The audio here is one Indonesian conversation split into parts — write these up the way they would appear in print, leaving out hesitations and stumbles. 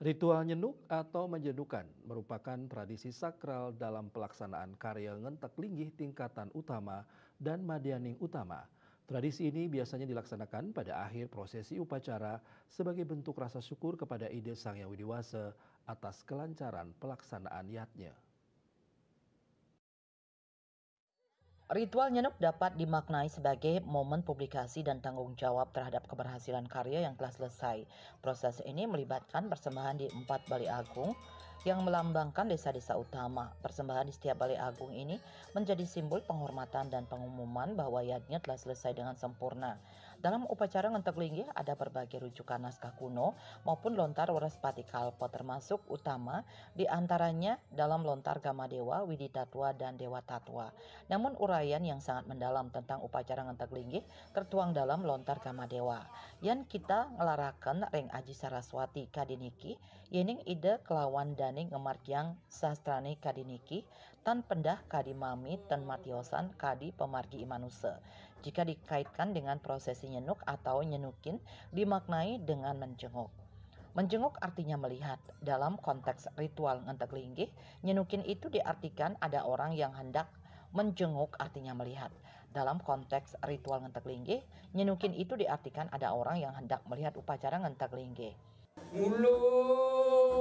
Ritual nyenuk atau menjenukan merupakan tradisi sakral dalam pelaksanaan karya ngentek linggih tingkatan utama dan madianing utama. Tradisi ini biasanya dilaksanakan pada akhir prosesi upacara sebagai bentuk rasa syukur kepada Ide Sang Yang Widi Wasa atas kelancaran pelaksanaan yatnya. Ritual nyenuk dapat dimaknai sebagai momen publikasi dan tanggung jawab terhadap keberhasilan karya yang telah selesai. Proses ini melibatkan persembahan di 4 balai agung yang melambangkan desa-desa utama. Persembahan di setiap balai agung ini menjadi simbol penghormatan dan pengumuman bahwa yatnya telah selesai dengan sempurna. Dalam upacara ngentek linggih ada berbagai rujukan naskah kuno maupun lontar Waraspati Kalpa, termasuk utama di antaranya dalam lontar Gamadewa, Widitatwa, dan Dewa Tatwa. Namun uraian yang sangat mendalam tentang upacara ngentek linggih tertuang dalam lontar Gamadewa. Yang kita ngelarakan Reng Aji Saraswati Kadiniki, yening ide kelawan daning ngemarjang sastrani Kadiniki, tan pendah kadi mami ten matiosan kadi pemargi imanuse. Jika dikaitkan dengan prosesi nyenuk atau nyenukin, dimaknai dengan menjenguk. Menjenguk artinya melihat. Dalam konteks ritual ngentek linggih, nyenukin itu diartikan ada orang yang hendak menjenguk artinya melihat. Dalam konteks ritual ngentek linggih, nyenukin itu diartikan ada orang yang hendak melihat upacara ngentek linggih. Ulun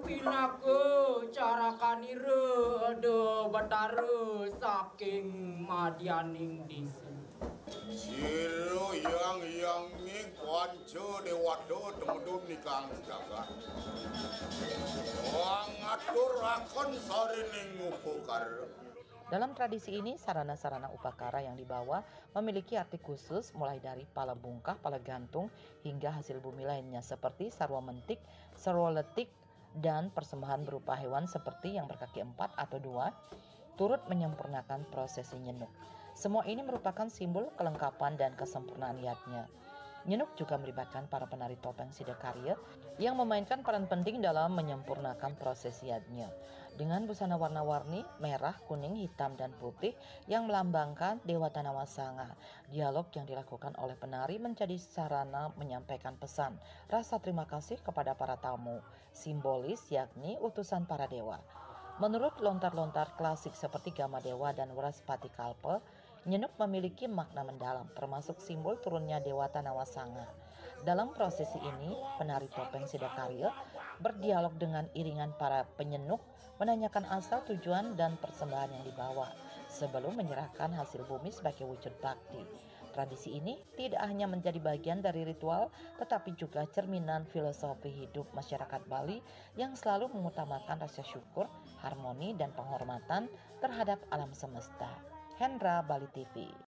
pinake cara kanire ade batare saking madianing disi. Siro yang ni kanca dewado temudum nikang jagat. Wang atur akan sarining upukar. Dalam tradisi ini, sarana-sarana upakara yang dibawa memiliki arti khusus mulai dari pala bungkah, pala gantung, hingga hasil bumi lainnya seperti sarwa mentik, sarwa letik, dan persembahan berupa hewan seperti yang berkaki 4 atau 2, turut menyempurnakan prosesi nyenuk. Semua ini merupakan simbol kelengkapan dan kesempurnaan yatnya. Nyenuk juga melibatkan para penari topeng Sidakarya yang memainkan peran penting dalam menyempurnakan prosesi yatnya. Dengan busana warna-warni, merah, kuning, hitam, dan putih yang melambangkan Dewa Tanawasanga. Dialog yang dilakukan oleh penari menjadi sarana menyampaikan pesan, rasa terima kasih kepada para tamu, simbolis yakni utusan para dewa. Menurut lontar-lontar klasik seperti Gamadewa dan Waraspati Kalpa, nyenuk memiliki makna mendalam, termasuk simbol turunnya Dewa Tanawasanga. Dalam prosesi ini, penari topeng Sidakarya berdialog dengan iringan para penyenuk, menanyakan asal tujuan dan persembahan yang dibawa, sebelum menyerahkan hasil bumi sebagai wujud bakti. Tradisi ini tidak hanya menjadi bagian dari ritual, tetapi juga cerminan filosofi hidup masyarakat Bali yang selalu mengutamakan rasa syukur, harmoni, dan penghormatan terhadap alam semesta. Hendra, Bali TV.